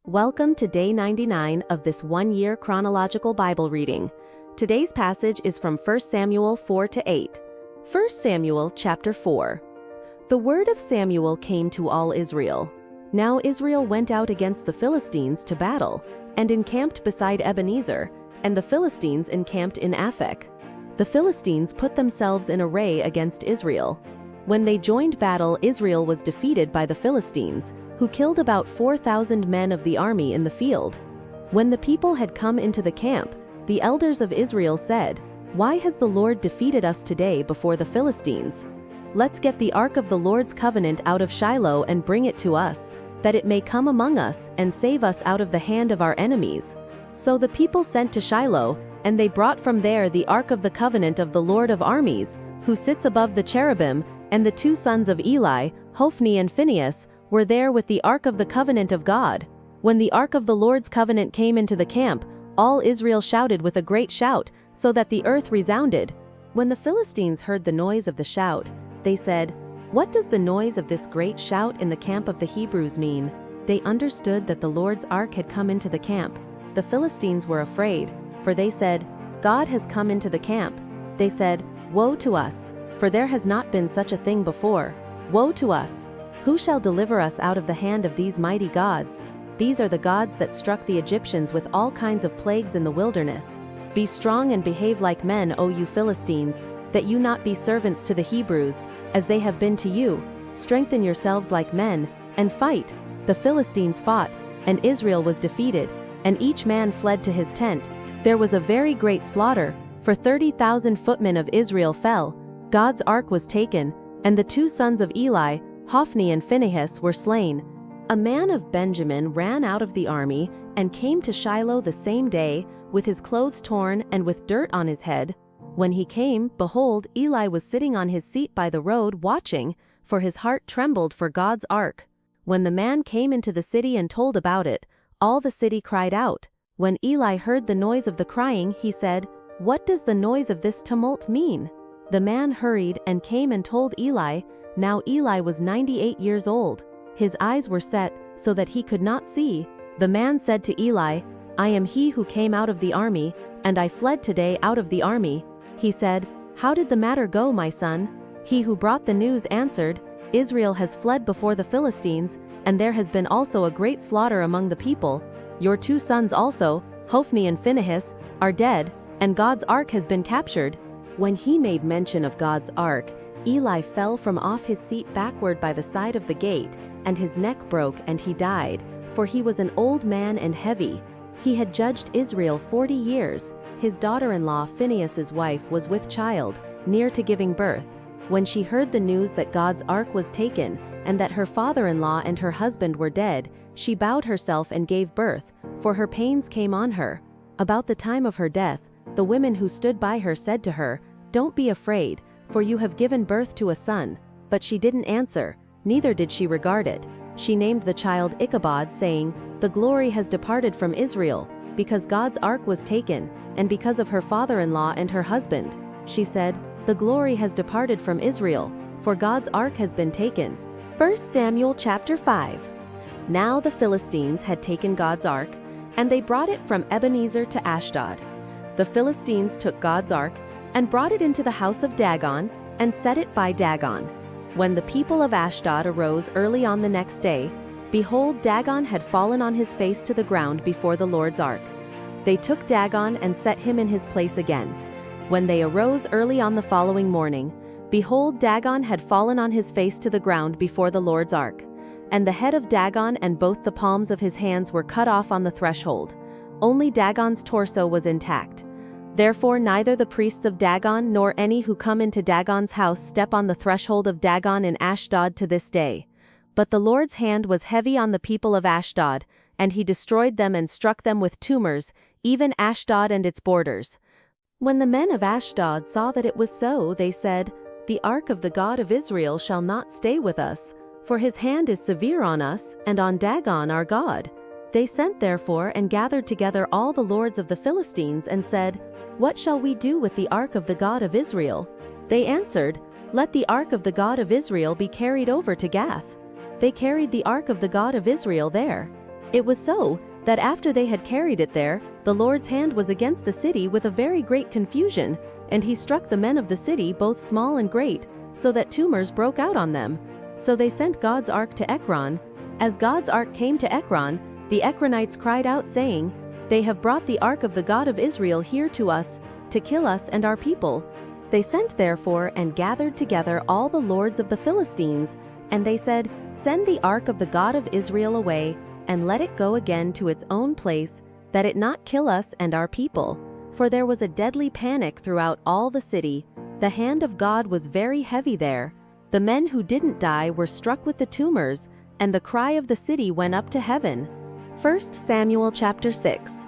Welcome to day 99 of this one-year chronological Bible reading. Today's passage is from 1 Samuel 4-8. 1 Samuel chapter 4. The word of Samuel came to all Israel. Now Israel went out against the Philistines to battle, and encamped beside Ebenezer, and the Philistines encamped in Aphek. The Philistines put themselves in array against Israel. When they joined battle, Israel was defeated by the Philistines, who killed about 4,000 men of the army in the field. When the people had come into the camp, the elders of Israel said, "Why has the Lord defeated us today before the Philistines? Let's get the ark of the Lord's covenant out of Shiloh and bring it to us, that it may come among us and save us out of the hand of our enemies." So the people sent to Shiloh, and they brought from there the ark of the covenant of the Lord of armies, who sits above the cherubim, and the two sons of Eli, Hophni and Phinehas, were there with the ark of the covenant of God. When the ark of the Lord's covenant came into the camp, all Israel shouted with a great shout, so that the earth resounded. When the Philistines heard the noise of the shout, they said, "What does the noise of this great shout in the camp of the Hebrews mean?" They understood that the Lord's ark had come into the camp. The Philistines were afraid, for they said, "God has come into the camp." They said, "Woe to us! For there has not been such a thing before. Woe to us! Who shall deliver us out of the hand of these mighty gods? These are the gods that struck the Egyptians with all kinds of plagues in the wilderness. Be strong and behave like men, O you Philistines, that you not be servants to the Hebrews, as they have been to you. Strengthen yourselves like men, and fight." The Philistines fought, and Israel was defeated, and each man fled to his tent. There was a very great slaughter, for 30,000 footmen of Israel fell. God's ark was taken, and the two sons of Eli, Hophni and Phinehas, were slain. A man of Benjamin ran out of the army, and came to Shiloh the same day, with his clothes torn and with dirt on his head. When he came, behold, Eli was sitting on his seat by the road watching, for his heart trembled for God's ark. When the man came into the city and told about it, all the city cried out. When Eli heard the noise of the crying, he said, "What does the noise of this tumult mean?" The man hurried and came and told Eli. Now Eli was 98 years old. His eyes were set, so that he could not see. The man said to Eli, "I am he who came out of the army, and I fled today out of the army." He said, "How did the matter go, my son?" He who brought the news answered, "Israel has fled before the Philistines, and there has been also a great slaughter among the people. Your two sons also, Hophni and Phinehas, are dead, and God's ark has been captured." When he made mention of God's ark, Eli fell from off his seat backward by the side of the gate, and his neck broke and he died, for he was an old man and heavy. He had judged Israel 40 years. His daughter-in-law Phinehas's wife was with child, near to giving birth. When she heard the news that God's ark was taken, and that her father-in-law and her husband were dead, she bowed herself and gave birth, for her pains came on her. About the time of her death, the women who stood by her said to her, "Don't be afraid, for you have given birth to a son." But she didn't answer, neither did she regard it. She named the child Ichabod, saying, "The glory has departed from Israel, because God's ark was taken, and because of her father-in-law and her husband." She said, "The glory has departed from Israel, for God's ark has been taken." 1 Samuel chapter 5. Now the Philistines had taken God's ark, and they brought it from Ebenezer to Ashdod. The Philistines took God's ark, and brought it into the house of Dagon, and set it by Dagon. When the people of Ashdod arose early on the next day, behold, Dagon had fallen on his face to the ground before the Lord's ark. They took Dagon and set him in his place again. When they arose early on the following morning, behold, Dagon had fallen on his face to the ground before the Lord's ark. And the head of Dagon and both the palms of his hands were cut off on the threshold. Only Dagon's torso was intact. Therefore neither the priests of Dagon nor any who come into Dagon's house step on the threshold of Dagon in Ashdod to this day. But the Lord's hand was heavy on the people of Ashdod, and he destroyed them and struck them with tumors, even Ashdod and its borders. When the men of Ashdod saw that it was so, they said, "The ark of the God of Israel shall not stay with us, for his hand is severe on us, and on Dagon our God." They sent therefore and gathered together all the lords of the Philistines, and said, "What shall we do with the ark of the God of Israel?" They answered, "Let the ark of the God of Israel be carried over to Gath." They carried the ark of the God of Israel there. It was so that after they had carried it there, the Lord's hand was against the city with a very great confusion, and he struck the men of the city both small and great, so that tumors broke out on them. So they sent God's ark to Ekron. As God's ark came to Ekron, the Ekronites cried out, saying, "They have brought the ark of the God of Israel here to us, to kill us and our people." They sent therefore and gathered together all the lords of the Philistines, and they said, "Send the ark of the God of Israel away, and let it go again to its own place, that it not kill us and our people." For there was a deadly panic throughout all the city. The hand of God was very heavy there. The men who didn't die were struck with the tumors, and the cry of the city went up to heaven. 1 Samuel chapter 6.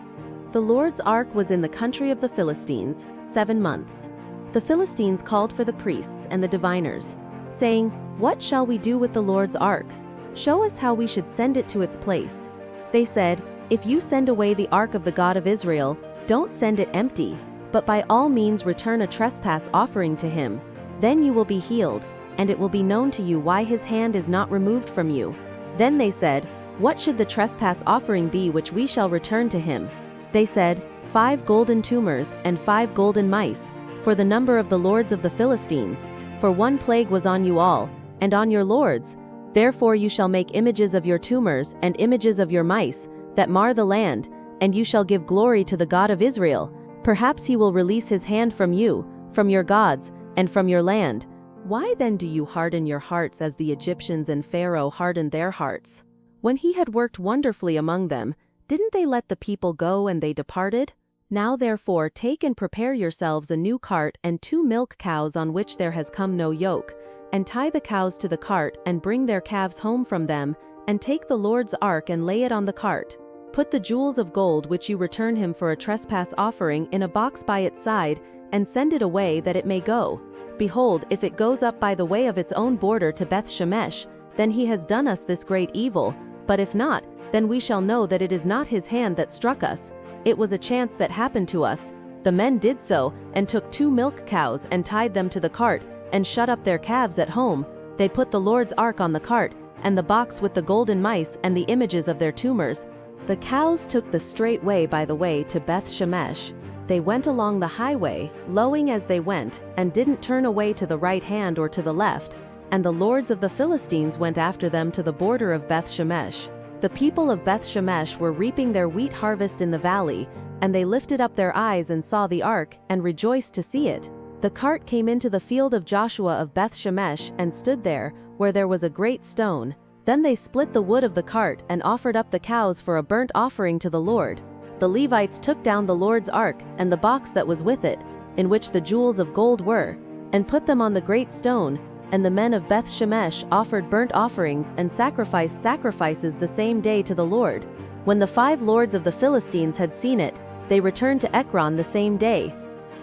The Lord's ark was in the country of the Philistines 7 months. The Philistines called for the priests and the diviners, saying, "What shall we do with the Lord's ark? Show us how we should send it to its place." They said, "If you send away the ark of the God of Israel, don't send it empty, but by all means return a trespass offering to him. Then you will be healed, and it will be known to you why his hand is not removed from you." Then they said, "What should the trespass offering be which we shall return to him?" They said, 5 golden tumors and 5 golden mice, for the number of the lords of the Philistines, for one plague was on you all, and on your lords. Therefore you shall make images of your tumors and images of your mice, that mar the land, and you shall give glory to the God of Israel. Perhaps he will release his hand from you, from your gods, and from your land. Why then do you harden your hearts as the Egyptians and Pharaoh hardened their hearts? When he had worked wonderfully among them, didn't they let the people go and they departed? Now therefore take and prepare yourselves a new cart and 2 milk cows on which there has come no yoke, and tie the cows to the cart and bring their calves home from them, and take the Lord's ark and lay it on the cart. Put the jewels of gold which you return him for a trespass offering in a box by its side, and send it away that it may go. Behold, if it goes up by the way of its own border to Beth Shemesh, then he has done us this great evil, but if not, then we shall know that it is not his hand that struck us. It was a chance that happened to us." The men did so, and took 2 milk cows and tied them to the cart, and shut up their calves at home. They put the Lord's ark on the cart, and the box with the golden mice and the images of their tumors. The cows took the straight way by the way to Beth Shemesh. They went along the highway, lowing as they went, and didn't turn away to the right hand or to the left, and the lords of the Philistines went after them to the border of Beth Shemesh. The people of Beth Shemesh were reaping their wheat harvest in the valley, and they lifted up their eyes and saw the ark, and rejoiced to see it. The cart came into the field of Joshua of Beth Shemesh, and stood there, where there was a great stone. Then they split the wood of the cart, and offered up the cows for a burnt offering to the Lord. The Levites took down the Lord's ark, and the box that was with it, in which the jewels of gold were, and put them on the great stone, and the men of Beth Shemesh offered burnt offerings and sacrificed sacrifices the same day to the Lord. When the 5 lords of the Philistines had seen it, they returned to Ekron the same day.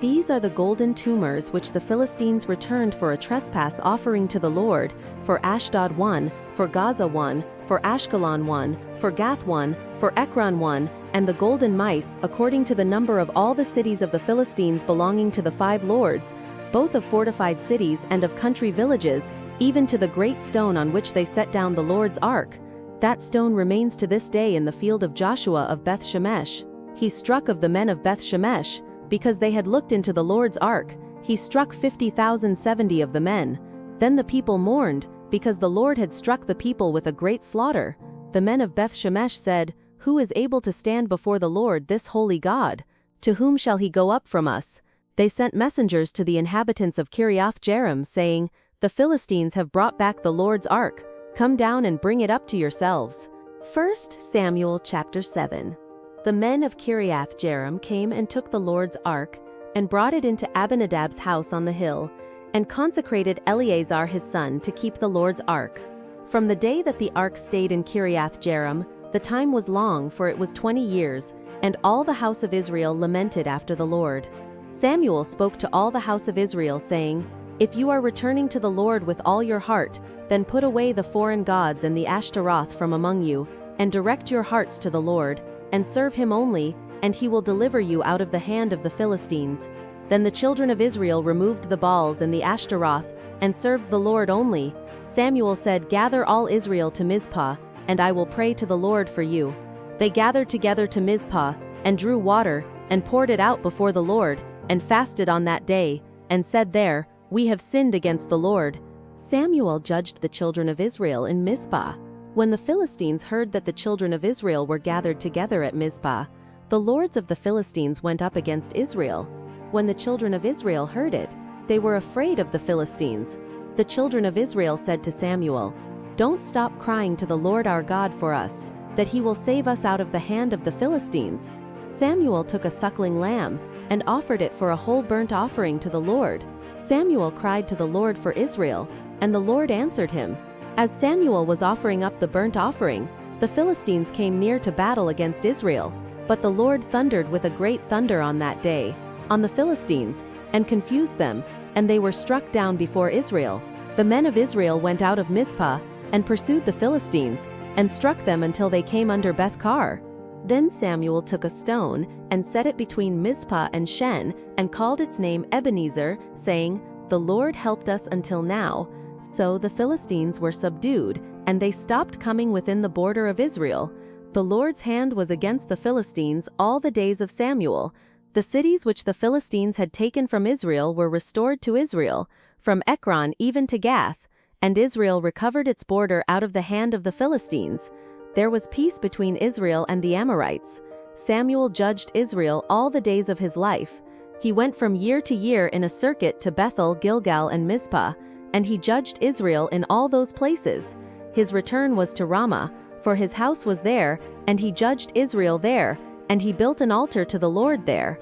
These are the golden tumors which the Philistines returned for a trespass offering to the Lord, for Ashdod 1, for Gaza 1, for Ashkelon 1, for Gath 1, for Ekron 1, and the golden mice, according to the number of all the cities of the Philistines belonging to the 5 lords, both of fortified cities and of country villages, even to the great stone on which they set down the Lord's ark. That stone remains to this day in the field of Joshua of Beth Shemesh. He struck of the men of Beth Shemesh, because they had looked into the Lord's ark. He struck 50,070 of the men. Then the people mourned, because the Lord had struck the people with a great slaughter. The men of Beth Shemesh said, "Who is able to stand before the Lord, this holy God? To whom shall he go up from us?" They sent messengers to the inhabitants of Kiriath-Jearim, saying, "The Philistines have brought back the Lord's ark. Come down and bring it up to yourselves." 1 Samuel chapter 7. The men of Kiriath-Jearim came and took the Lord's ark, and brought it into Abinadab's house on the hill, and consecrated Eleazar his son to keep the Lord's ark. From the day that the ark stayed in Kiriath-Jearim, the time was long, for it was 20 years, and all the house of Israel lamented after the Lord. Samuel spoke to all the house of Israel, saying, "If you are returning to the Lord with all your heart, then put away the foreign gods and the Ashtaroth from among you, and direct your hearts to the Lord, and serve him only, and he will deliver you out of the hand of the Philistines." Then the children of Israel removed the Baals and the Ashtaroth, and served the Lord only. Samuel said, "Gather all Israel to Mizpah, and I will pray to the Lord for you." They gathered together to Mizpah, and drew water, and poured it out before the Lord, and fasted on that day, and said there, "We have sinned against the Lord." Samuel judged the children of Israel in Mizpah. When the Philistines heard that the children of Israel were gathered together at Mizpah, the lords of the Philistines went up against Israel. When the children of Israel heard it, they were afraid of the Philistines. The children of Israel said to Samuel, "Don't stop crying to the Lord our God for us, that he will save us out of the hand of the Philistines." Samuel took a suckling lamb, and offered it for a whole burnt offering to the Lord. Samuel cried to the Lord for Israel, and the Lord answered him. As Samuel was offering up the burnt offering, the Philistines came near to battle against Israel. But the Lord thundered with a great thunder on that day, on the Philistines, and confused them, and they were struck down before Israel. The men of Israel went out of Mizpah, and pursued the Philistines, and struck them until they came under Beth-kar. Then Samuel took a stone, and set it between Mizpah and Shen, and called its name Ebenezer, saying, "The Lord helped us until now." So the Philistines were subdued, and they stopped coming within the border of Israel. The Lord's hand was against the Philistines all the days of Samuel. The cities which the Philistines had taken from Israel were restored to Israel, from Ekron even to Gath, and Israel recovered its border out of the hand of the Philistines. There was peace between Israel and the Amorites. Samuel judged Israel all the days of his life. He went from year to year in a circuit to Bethel, Gilgal, and Mizpah, and he judged Israel in all those places. His return was to Ramah, for his house was there, and he judged Israel there, and he built an altar to the Lord there.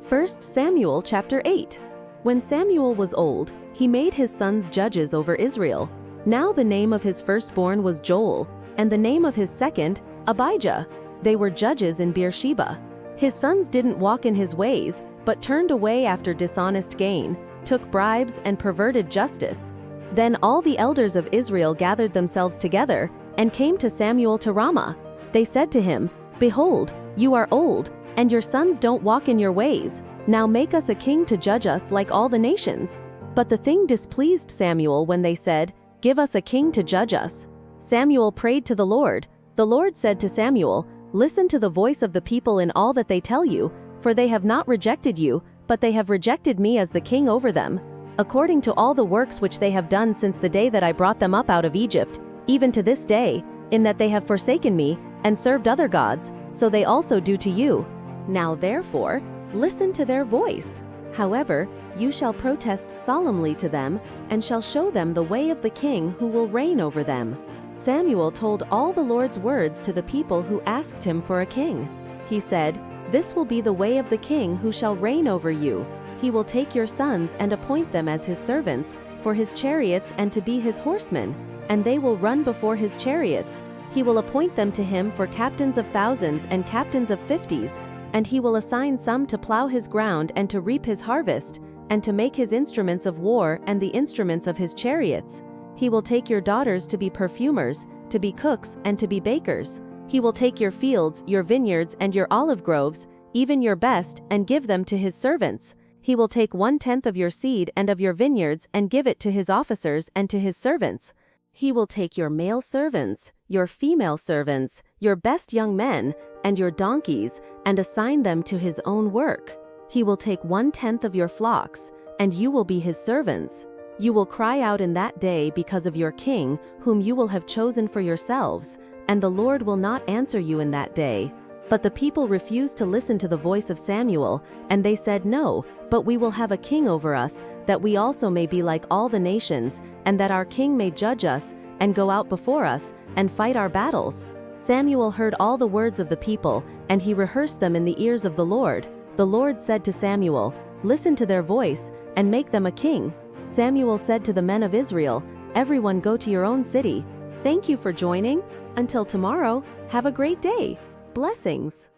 1 Samuel chapter 8. When Samuel was old, he made his sons judges over Israel. Now the name of his firstborn was Joel, and the name of his second, Abijah. They were judges in Beersheba. His sons didn't walk in his ways, but turned away after dishonest gain, took bribes, and perverted justice. Then all the elders of Israel gathered themselves together, and came to Samuel to Ramah. They said to him, "Behold, you are old, and your sons don't walk in your ways. Now make us a king to judge us like all the nations." But the thing displeased Samuel when they said, "Give us a king to judge us." Samuel prayed to the Lord. The Lord said to Samuel, "Listen to the voice of the people in all that they tell you, for they have not rejected you, but they have rejected me as the king over them. According to all the works which they have done since the day that I brought them up out of Egypt, even to this day, in that they have forsaken me, and served other gods, so they also do to you. Now therefore, listen to their voice. However, you shall protest solemnly to them, and shall show them the way of the king who will reign over them." Samuel told all the Lord's words to the people who asked him for a king. He said, "This will be the way of the king who shall reign over you. He will take your sons and appoint them as his servants, for his chariots and to be his horsemen, and they will run before his chariots. He will appoint them to him for captains of thousands and captains of 50s, and he will assign some to plow his ground and to reap his harvest, and to make his instruments of war and the instruments of his chariots. He will take your daughters to be perfumers, to be cooks, and to be bakers. He will take your fields, your vineyards, and your olive groves, even your best, and give them to his servants. He will take 1/10 of your seed and of your vineyards and give it to his officers and to his servants. He will take your male servants, your female servants, your best young men, and your donkeys, and assign them to his own work. He will take 1/10 of your flocks, and you will be his servants. You will cry out in that day because of your king, whom you will have chosen for yourselves, and the Lord will not answer you in that day." But the people refused to listen to the voice of Samuel, and they said, "No, but we will have a king over us, that we also may be like all the nations, and that our king may judge us, and go out before us, and fight our battles." Samuel heard all the words of the people, and he rehearsed them in the ears of the Lord. The Lord said to Samuel, "Listen to their voice, and make them a king." Samuel said to the men of Israel, "Everyone go to your own city." Thank you for joining. Until tomorrow, have a great day. Blessings.